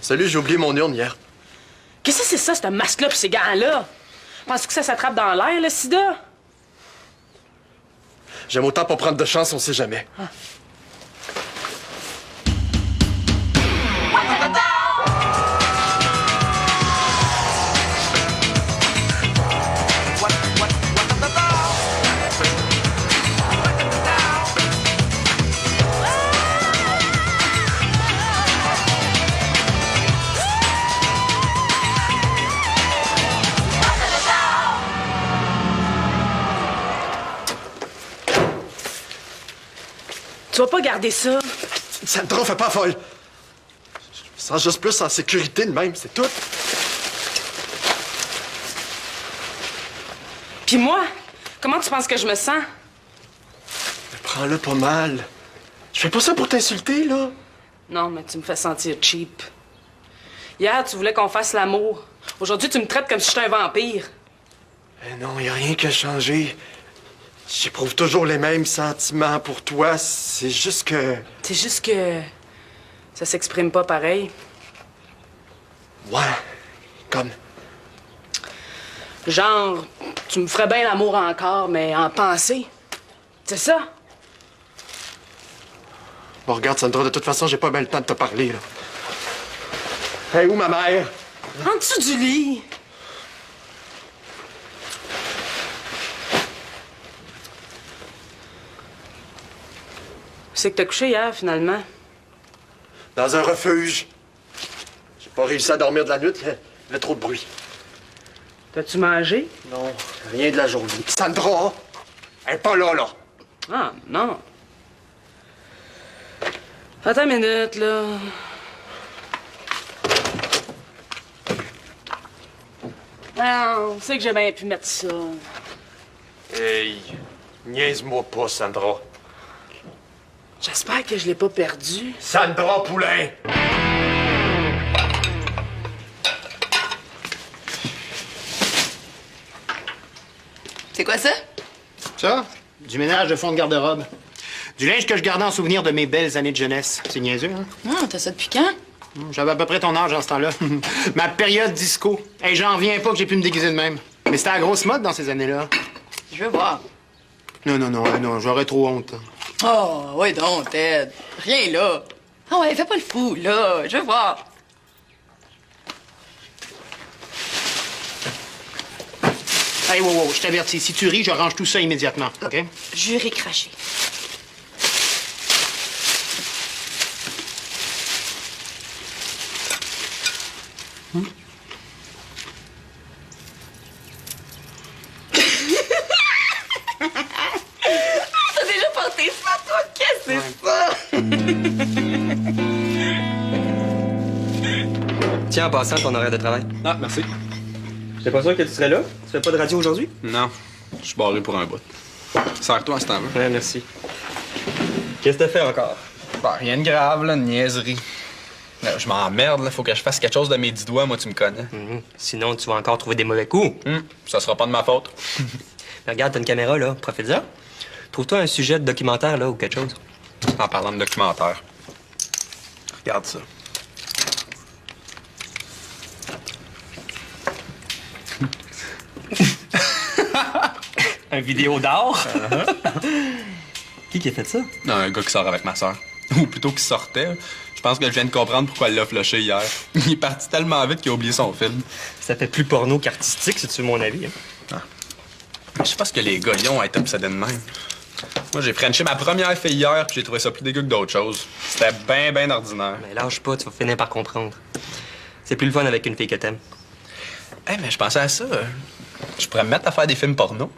Salut, j'ai oublié mon urne hier. Qu'est-ce que c'est ça, ce masque-là pis ces gants-là? Penses-tu que ça s'attrape dans l'air, le sida? J'aime autant pas prendre de chance, on sait jamais. Ah. Tu vas pas garder ça? Sandra, fais pas folle. Je me sens juste plus en sécurité de même, c'est tout. Puis moi, comment tu penses que je me sens? Mais prends-le pas mal. Je fais pas ça pour t'insulter, là. Non, mais tu me fais sentir cheap. Hier, tu voulais qu'on fasse l'amour. Aujourd'hui, tu me traites comme si j'étais un vampire. Eh non, y a rien qui a changé. J'éprouve toujours les mêmes sentiments pour toi. C'est juste que... C'est juste que... ça s'exprime pas pareil. Ouais, comme... Genre, tu me ferais bien l'amour encore, mais en pensée. C'est ça? Bon, regarde, Sandra, de toute façon, j'ai pas bien le temps de te parler, là. Hey, où ma mère? En dessous du lit. C'est que t'as couché hier, finalement. Dans un refuge. J'ai pas réussi à dormir de la nuit, il y avait trop de bruit. T'as-tu mangé? Non, rien de la journée. Sandra, elle est pas là, là. Ah, non. Attends une minute, là. Non, c'est que j'ai bien pu mettre ça. Hey, niaise-moi pas, Sandra. J'espère que je l'ai pas perdu. Sandra Poulain! C'est quoi ça? Ça? Du ménage de fond de garde-robe. Du linge que je gardais en souvenir de mes belles années de jeunesse. C'est niaiseux, hein? Ah, t'as ça depuis quand? J'avais à peu près ton âge en ce temps-là. Ma période disco. Hey, j'en reviens pas que j'ai pu me déguiser de même. Mais c'était la grosse mode dans ces années-là. Je veux voir. Non, j'aurais trop honte. Oh, ouais donc, Ted. Rien là. Ah ouais, fais pas le fou, là. Je veux voir. Hey, wow, je t'avertis. Si tu ris, je range tout ça immédiatement, OK? Juré craché. T'as déjà porté ça, toi? Qu'est-ce que c'est ça? Tiens, en passant, ton horaire de travail. Ah, merci. J'étais pas sûr que tu serais là. Tu fais pas de radio aujourd'hui? Non, je suis barré pour un bout. Sers-toi si t'en veux. Ouais, merci. Qu'est-ce que t'as fait encore? Bah, rien de grave, là, une niaiserie. Là, je m'emmerde, là. Faut que je fasse quelque chose de mes 10 doigts, moi, tu me connais. Sinon, tu vas encore trouver des mauvais coups. Ça sera pas de ma faute. Mais regarde, t'as une caméra, là. Profite-en. Trouve-toi un sujet de documentaire, là, ou quelque chose. En parlant de documentaire. Regarde ça. Un vidéo d'art? Qui a fait ça? Un gars qui sort avec ma soeur. Ou plutôt qui sortait. Je pense que je viens de comprendre pourquoi elle l'a flushé hier. Il est parti tellement vite qu'il a oublié son film. Ça fait plus porno qu'artistique, si tu veux mon avis. Hein. Je sais pas ce que les gars y ont à être obsédés de même. Moi, j'ai frenché ma première fille hier, puis j'ai trouvé ça plus dégueu que d'autres choses. C'était ben ordinaire. Mais lâche pas, tu vas finir par comprendre. C'est plus le fun avec une fille que t'aimes. Hey, mais je pensais à ça. Je pourrais me mettre à faire des films porno.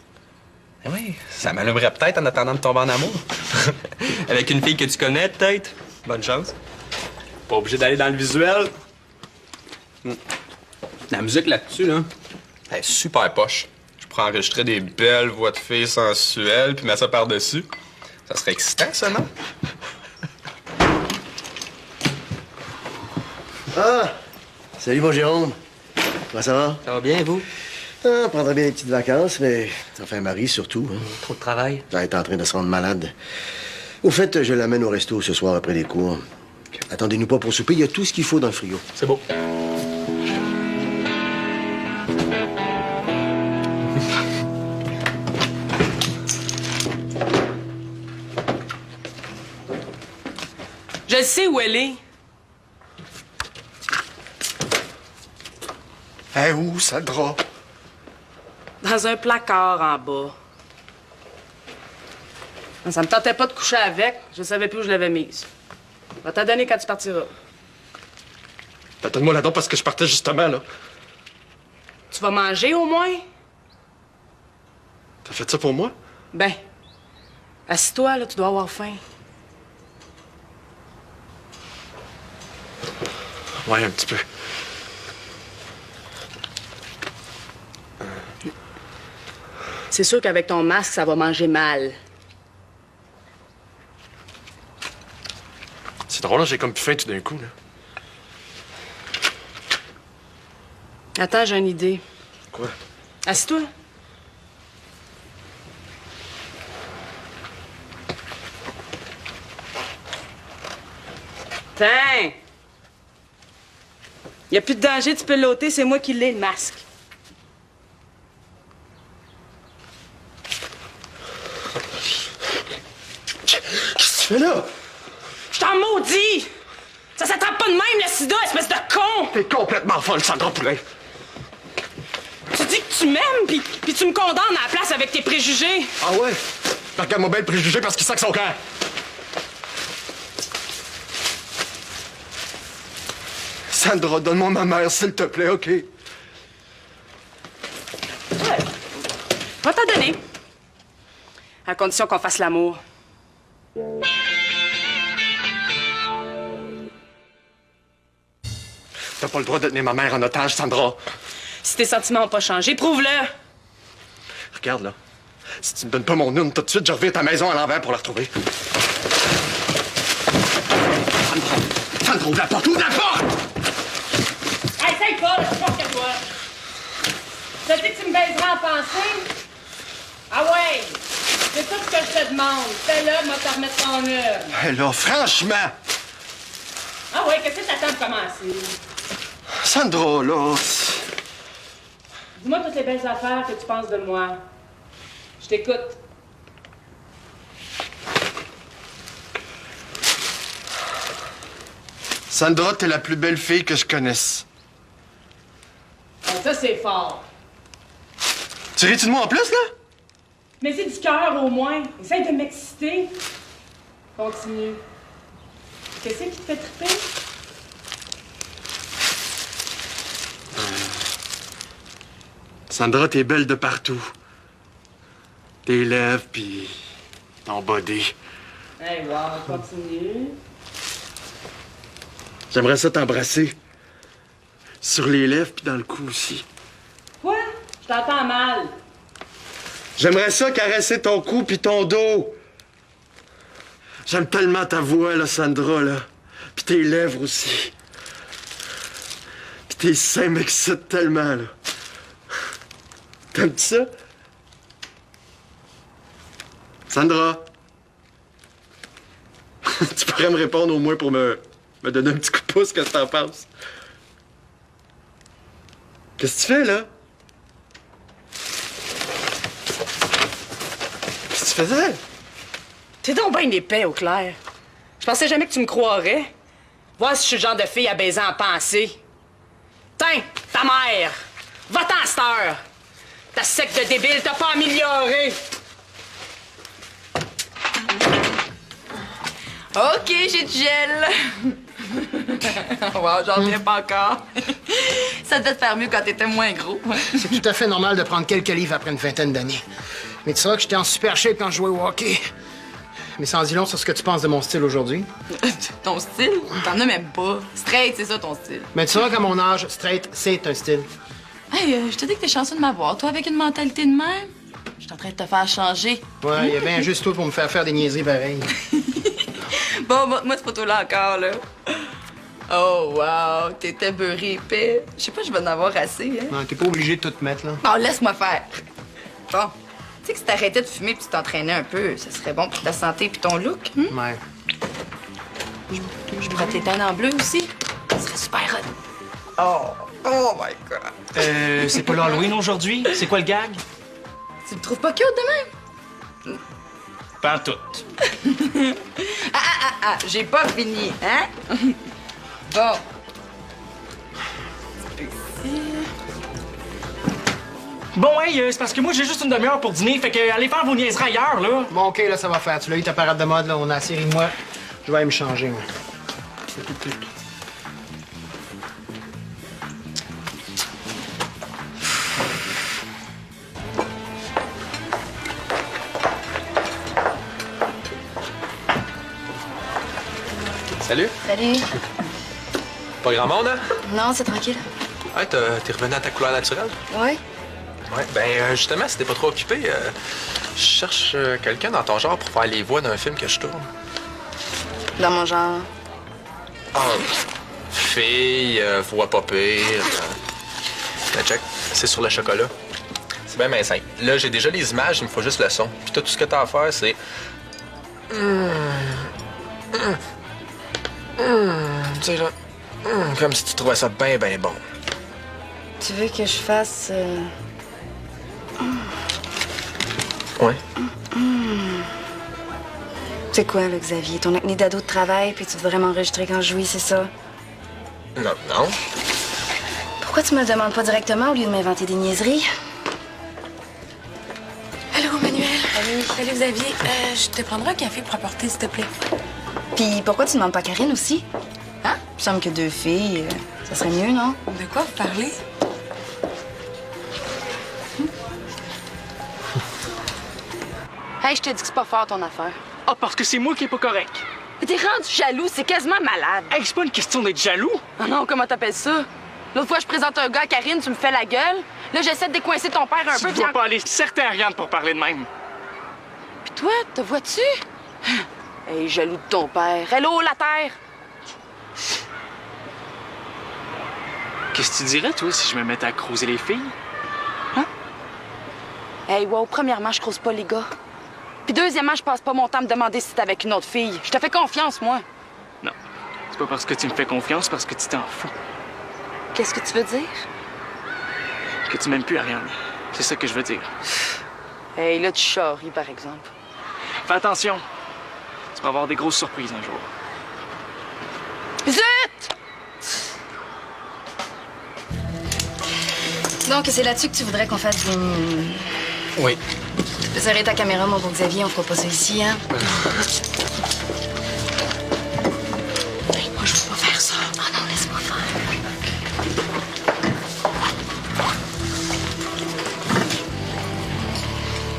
Eh oui, ça m'allumerait peut-être en attendant de tomber en amour. Avec une fille que tu connais, peut-être? Bonne chance. Pas obligé d'aller dans le visuel. La musique là-dessus, là, elle est super poche. Je pourrais enregistrer des belles voix de filles sensuelles puis mettre ça par-dessus. Ça serait excitant, ça, non? Ah! Salut, mon Jérôme. Comment ça va? Ça va bien, vous? Ah, on prendrait bien des petites vacances, mais enfin, Marie, surtout. Hein. Trop de travail. Elle est en train de se rendre malade. Au fait, je l'amène au resto ce soir après les cours. Attendez-nous pas pour souper, il y a tout ce qu'il faut dans le frigo. C'est beau. Je sais où elle est. Hein, où, Sandra? Dans un placard en bas. Ça me tentait pas de coucher avec. Je savais plus où je l'avais mise. Je vais t'en donner quand tu partiras. Ben, donne-moi la don parce que je partais justement, là. Tu vas manger au moins? T'as fait ça pour moi? Ben, assis-toi, là, tu dois avoir faim. Ouais, un petit peu. C'est sûr qu'avec ton masque, ça va manger mal. C'est drôle, là, j'ai comme plus faim tout d'un coup, là. Attends, j'ai une idée. Quoi? Assis-toi. Tiens! Y a plus de danger, tu peux l'ôter, c'est moi qui l'ai, le masque. Qu'est-ce que tu fais là? Je t'en maudis! Ça s'attrape pas de même, le sida, espèce de con! T'es complètement folle, Sandra Poulet. Tu dis que tu m'aimes, puis tu me condamnes à la place avec tes préjugés. Ah ouais? Ben, regarde-moi bien le préjugé parce qu'il sac son cœur. Sandra, donne-moi ma mère, s'il te plaît, OK? Ouais. Je vais t'en donner. À condition qu'on fasse l'amour. T'as pas le droit de tenir ma mère en otage, Sandra. Si tes sentiments n'ont pas changé, prouve-le. Regarde, là. Si tu me donnes pas mon urne tout de suite, je reviens à ta maison à l'envers pour la retrouver. Sandra, ouvre la porte! Ouvre la porte! Hey, essaye pas, je suis pas que toi. Tu as dit que tu me baiserais en pensée? Ah ouais! C'est tout ce que je te demande. Fais-le, moi, te remettre ton urne. Hey, là, franchement! Ah ouais, qu'est-ce que t'attends de commencer? Sandra, là... Dis-moi toutes les belles affaires que tu penses de moi. Je t'écoute. Sandra, t'es la plus belle fille que je connaisse. Ça, c'est fort. Tu ris-tu de moi en plus, là? Mais c'est du cœur, au moins. Essaye de m'exciter. Continue. Qu'est-ce qui te fait triper? Sandra, t'es belle de partout. Tes lèvres, puis ton body. Hey, wow, continue. J'aimerais ça t'embrasser. Sur les lèvres, puis dans le cou aussi. Quoi? Je t'entends mal. J'aimerais ça caresser ton cou puis ton dos. J'aime tellement ta voix, là, Sandra, là. Puis tes lèvres aussi. Puis tes seins m'excitent tellement, là. T'aimes-tu ça? Sandra? Tu pourrais me répondre au moins pour me donner un petit coup de pouce, qu'est-ce que t'en penses? Qu'est-ce que tu fais, là? Qu'est-ce que tu faisais? T'es donc bien épais, au clair. Je pensais jamais que tu me croirais. Voir si je suis le genre de fille à baiser en pensée. Tiens, ta mère! Va-t'en, cette heure! Ta sec de débile t'a pas amélioré! OK, j'ai du gel. Wow, j'en reviens pas encore. Ça devait te faire mieux quand t'étais moins gros. C'est tout à fait normal de prendre quelques livres après une vingtaine d'années. Mais tu sauras que j'étais en super shape quand je jouais au hockey. Mais sans dis long sur ce que tu penses de mon style aujourd'hui. Ton style? T'en as même pas. Straight, c'est ça ton style. Mais tu sauras qu'à mon âge, straight, c'est un style. Hey, je te dis que t'es chanceux de m'avoir. Toi, avec une mentalité de même, je suis en train de te faire changer. Ouais, il y a bien juste toi pour me faire des niaiseries pareilles. Bon, montre-moi cette photo-là encore, là. Oh, wow, t'étais beurré épais. Je sais pas, je vais en avoir assez, hein. Non, t'es pas obligé de tout te mettre, là. Bon, laisse-moi faire. Bon, tu sais que si t'arrêtais de fumer puis tu t'entraînais un peu, ça serait bon pour ta santé puis ton look, hein? Ouais. Je pourrais t'éteindre en bleu aussi. Ce serait super hot. Oh my God. C'est pas l'Halloween aujourd'hui? C'est quoi le gag? Tu me trouves pas cute de même? Pas en tout. Ah, j'ai pas fini, hein? Bon. Bon, hey, c'est parce que moi, j'ai juste une demi-heure pour dîner, fait que allez faire vos niaiseries ailleurs, là. Bon, OK, là, ça va faire. Tu l'as eu ta parade de mode, là. On a la série, moi. Je vais aller me changer, moi. Salut. Salut. Pas grand monde, hein? Non, c'est tranquille. Ouais, t'es revenu à ta couleur naturelle? Ouais. Ouais, ben justement, si t'es pas trop occupé, je cherche quelqu'un dans ton genre pour faire les voix d'un film que je tourne. Dans mon genre. Ah, fille, voix pas pire. Ben, check, c'est sur le chocolat. C'est bien simple. Là, j'ai déjà les images, il me faut juste le son. Puis tout ce que t'as à faire, c'est... Tu sais, là... comme si tu trouvais ça bien bon. Tu veux que je fasse... Ouais. C'est quoi, là, Xavier? Ton acné d'ado de travail, puis tu devrais m'enregistrer quand je jouis, c'est ça? Non. Pourquoi tu me le demandes pas directement au lieu de m'inventer des niaiseries? Allô, Manuel. Salut, Xavier. Je te prendrai un café pour apporter, s'il te plaît. Puis pourquoi tu demandes pas Karine aussi? Hein? Il me semble que deux filles, ça serait mieux, non? De quoi vous parlez? Hey, je te dis que c'est pas fort, ton affaire. Ah, parce que c'est moi qui est pas correct. Mais t'es rendu jaloux, c'est quasiment malade. Hey, c'est pas une question d'être jaloux. Ah non, comment t'appelles ça? L'autre fois, je présente un gars à Karine, tu me fais la gueule. Là, j'essaie de décoincer ton père un Tu peu. dois pas aller certain à Ariane pour parler de même. Puis toi, te vois-tu? Hey, jaloux de ton père. Hello, la terre! Qu'est-ce que tu dirais, toi, si je me mettais à creuser les filles? Hey, wow, premièrement, je croise pas les gars. Puis deuxièmement, je passe pas mon temps à me demander si t'es avec une autre fille. Je te fais confiance, moi. Non. C'est pas parce que tu me fais confiance, c'est parce que tu t'en fous. Qu'est-ce que tu veux dire? Que tu m'aimes plus, Ariane. C'est ça que je veux dire. Hey, là, tu charries, par exemple. Fais attention. Tu vas avoir des grosses surprises un jour. Zut! Donc, c'est là-dessus que tu voudrais qu'on fasse des... Oui. Tu peux serrer ta caméra, mon beau Xavier, on fera pas ça ici, hein? Hey, moi, je veux pas faire ça. Oh non, laisse-moi faire.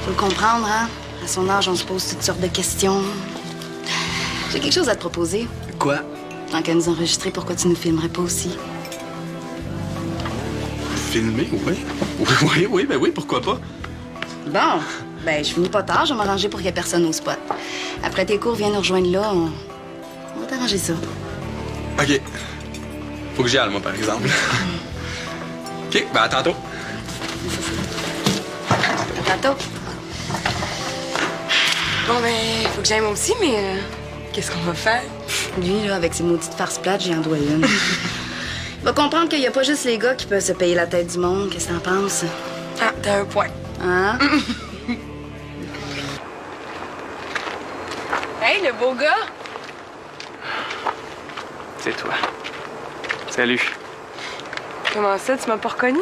Faut le comprendre, hein? À son âge, on se pose toutes sortes de questions. J'ai quelque chose à te proposer. Quoi? Tant qu'à nous enregistrer, pourquoi tu nous filmerais pas aussi? Filmer, oui. Oui, pourquoi pas? Bon, ben je finis pas tard, je vais m'arranger pour qu'il y ait personne au spot. Après tes cours, viens nous rejoindre là, on va t'arranger ça. OK. Faut que j'y aille, moi, par exemple. OK, ben à tantôt. À tantôt. Bon, ben, faut que j'aille moi aussi, mais qu'est-ce qu'on va faire? Lui, là, avec ses maudites farces plates, j'y en dois une. Il va comprendre qu'il y a pas juste les gars qui peuvent se payer la tête du monde. Qu'est-ce que t'en penses? Ah, t'as un point. Hein? Hey, le beau gars! C'est toi. Salut. Comment ça, tu m'as pas reconnu?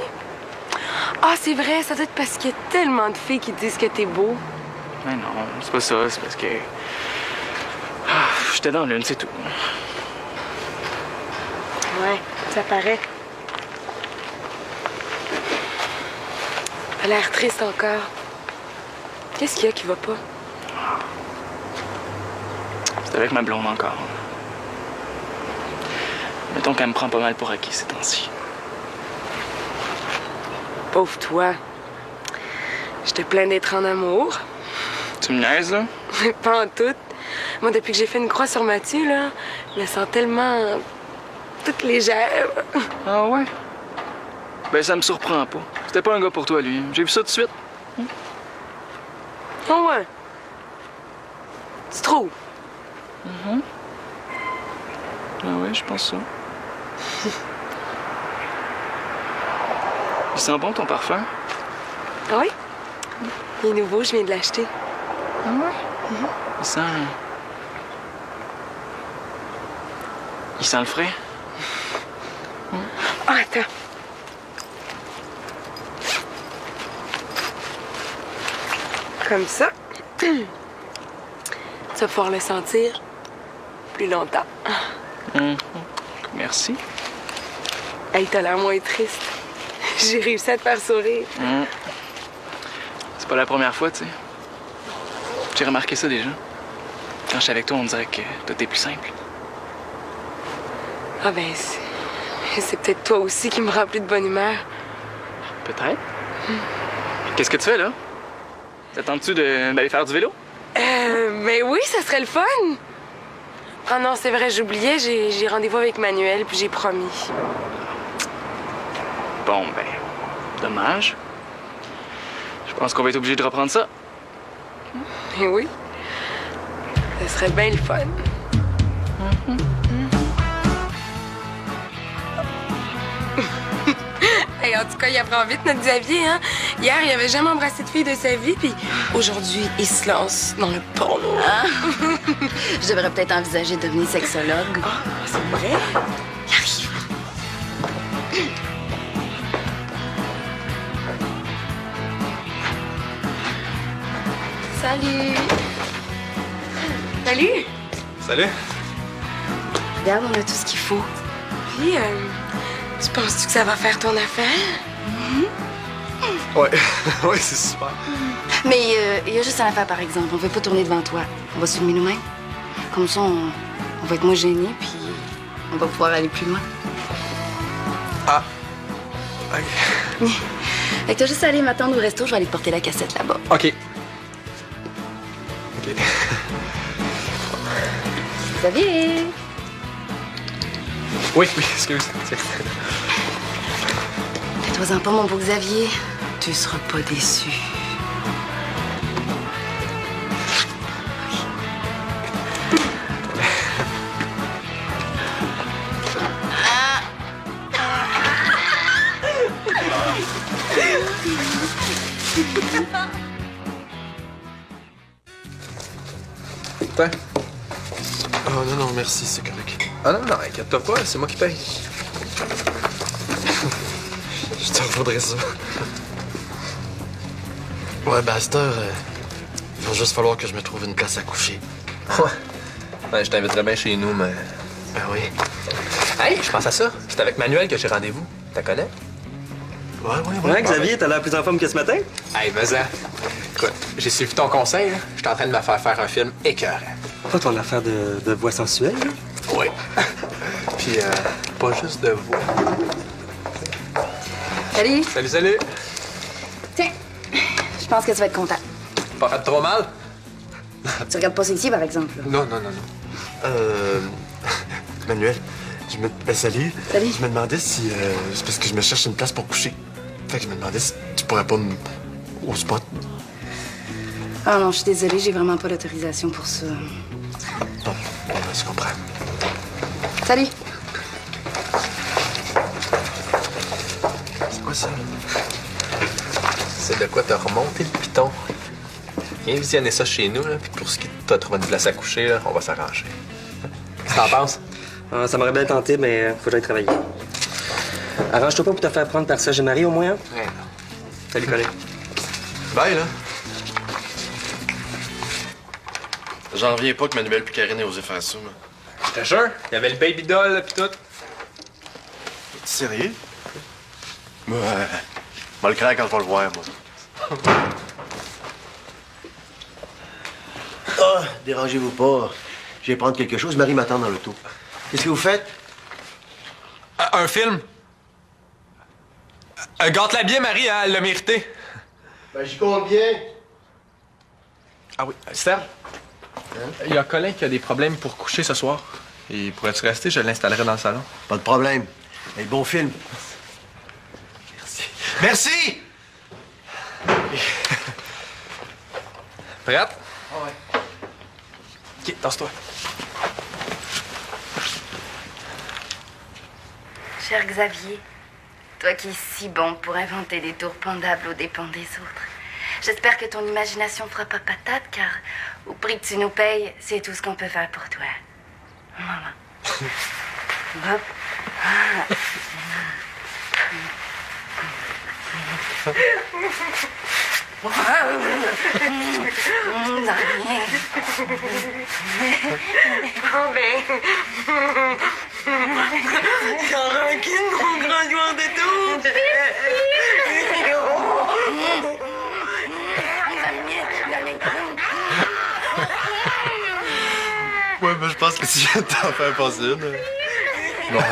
Ah, c'est vrai, ça doit être parce qu'il y a tellement de filles qui disent que t'es beau. Mais non, c'est pas ça, c'est parce que... Ah, j'étais dans l'une, c'est tout. Ouais, ça paraît. T'as l'air triste encore. Qu'est-ce qu'il y a qui va pas? C'est avec ma blonde encore. Mettons qu'elle me prend pas mal pour acquis ces temps-ci. Pauvre toi. Je te plains d'être en amour. Tu me niaises, là? Pas en tout. Moi, depuis que j'ai fait une croix sur Mathieu, là, je me sens tellement... toute légère. Ah ouais? Ben, ça me surprend pas. C'était pas un gars pour toi, lui. J'ai vu ça tout de suite. Oh ouais. Tu trouves? Ben oui, je pense ça. Il sent bon ton parfum? Ah oui? Il est nouveau, je viens de l'acheter. Ah ouais? Il sent... Il sent le frais? Ah, attends. Comme ça. Tu vas pouvoir le sentir plus longtemps. Merci. Hey, t'as l'air moins triste. J'ai réussi à te faire sourire. C'est pas la première fois, tu sais. J'ai remarqué ça déjà. Quand je suis avec toi, on dirait que tout est plus simple. Ah ben, c'est peut-être toi aussi qui me rend plus de bonne humeur. Peut-être. Qu'est-ce que tu fais, là? T'attends-tu d'aller faire du vélo? Mais oui, ça serait le fun. Ah non, c'est vrai, j'oubliais, j'ai rendez-vous avec Manuel, puis j'ai promis. Bon, ben, dommage. Je pense qu'on va être obligé de reprendre ça. Mais oui, ça serait bien le fun. Hey, en tout cas, il apprend vite, notre Xavier, hein? Hier, il avait jamais embrassé de fille de sa vie, puis aujourd'hui, il se lance dans le porno. Je devrais peut-être envisager de devenir sexologue. Ah, c'est vrai? Il arrive. Salut. Salut! Salut. Regarde, on a tout ce qu'il faut. Puis, tu penses-tu que ça va faire ton affaire? Ouais, ouais, c'est super. Mais il y a juste une affaire, par exemple. On veut pas tourner devant toi. On va se filmer nous-mêmes. Comme ça, on va être moins gênés, puis on va pouvoir aller plus loin. Ah. OK. Fait que t'as juste à aller m'attendre au resto, je vais aller te porter la cassette là-bas. OK. OK. Xavier! Oui, excuse. Fais-toi-en pas, mon beau Xavier. Tu seras pas déçu. Tiens. Oh non, non, merci, c'est correct. Ah non, non, inquiète-toi pas, c'est moi qui paye. Je te revaudrais ça. Ouais, ben à cette heure, il va juste falloir que je me trouve une place à coucher. Ouais. Ouais, je t'inviterais bien chez nous, mais... Ben oui. Hey, je pense à ça. C'est avec Manuel que j'ai rendez-vous. T'as connais? Ouais, Xavier, t'as l'air plus en forme que ce matin? Hey, vas-y. Écoute, j'ai suivi ton conseil, là. Je suis en train de me faire un film écœurant. Pas ton affaire de voix sensuelle, là? Oui. Puis, pas juste de voix. Salut! Salut, salut. Tiens, je pense que tu vas être content. Pas fait trop mal? Tu regardes pas sexy, par exemple. Là. Non, non, non, non. Manuel, salut. Salut. Je me demandais si... c'est parce que je me cherche une place pour coucher. Fait que je me demandais si tu pourrais pas me... au spot. Ah non, je suis désolée, j'ai vraiment pas l'autorisation pour ça. Bon, je comprends. Salut! C'est quoi ça? C'est de quoi te remonter le piton. Viens visionner ça chez nous, là, puis pour ce qui est de trouver une place à coucher, là, on va s'arranger. Qu'est-ce que t'en penses? Ça m'aurait bien tenté, mais faut que j'aille travailler. Arrange-toi pas pour te faire prendre par Serge et Marie, au moins, hein? Ouais, non. Salut, collègue. Bye, là. J'en reviens pas que Manuel puis Karine aient osé faire ça, moi. T'es sûr? Il y avait le baby doll, là, pis tout. Sérieux? Ouais. Moi, le crack quand je vais le voir, moi. Ah, dérangez-vous pas. Je vais prendre quelque chose. Marie m'attend dans l'auto. Qu'est-ce que vous faites? Un film? Gâte-la bien, Marie, hein, elle l'a mérité. Ben, j'y compte bien. Ah oui, Serge? Il y a Colin qui a des problèmes pour coucher ce soir. Et pourrais-tu rester? Je l'installerai dans le salon. Pas de problème. Mais bon film. Merci! Prête? Ah ouais. OK, tasse-toi. Cher Xavier, toi qui es si bon pour inventer des tours pendables aux dépens des autres, j'espère que ton imagination fera pas patate, car au prix que tu nous payes, c'est tout ce qu'on peut faire pour toi. Maman. Hop. Ah. Bon, ben. Tranquille, mon grand joueur de tour. Ouais, mais je pense que tu viens de t'en faire passer une. Bon,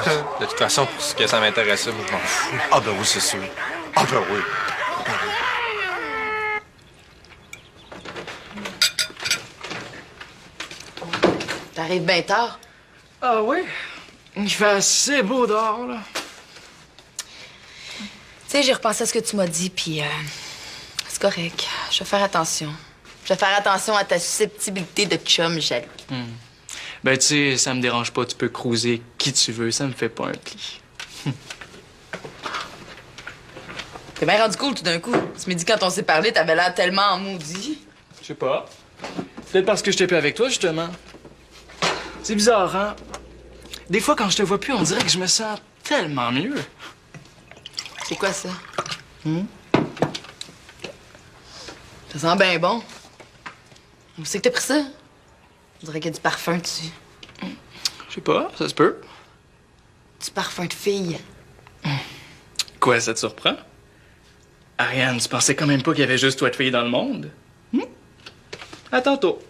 de toute façon, pour ce que ça m'intéressait, moi, je m'en fous. Ah ben oui, c'est sûr. Ah ben oui. T'arrives bien tard. Ah oui? Il fait assez beau dehors, là. Tu sais, j'ai repensé à ce que tu m'as dit, puis c'est correct. Je vais faire attention. Je vais faire attention à ta susceptibilité de chum jaloux. Ben, tu sais, ça me dérange pas. Tu peux cruiser qui tu veux. Ça me fait pas un pli. T'es bien rendu cool tout d'un coup. Ce midi, quand on s'est parlé, t'avais l'air tellement maudit. Je sais pas. Peut-être parce que j'étais plus avec toi, justement. C'est bizarre, hein? Des fois, quand je te vois plus, on dirait que je me sens tellement mieux. C'est quoi ça? Ça sent bien bon. Où c'est que t'as pris ça? On dirait qu'il y a du parfum dessus. Je sais pas, ça se peut. Du parfum de fille. Quoi, ça te surprend? Ariane, tu pensais quand même pas qu'il y avait juste toi de filles dans le monde? À tantôt.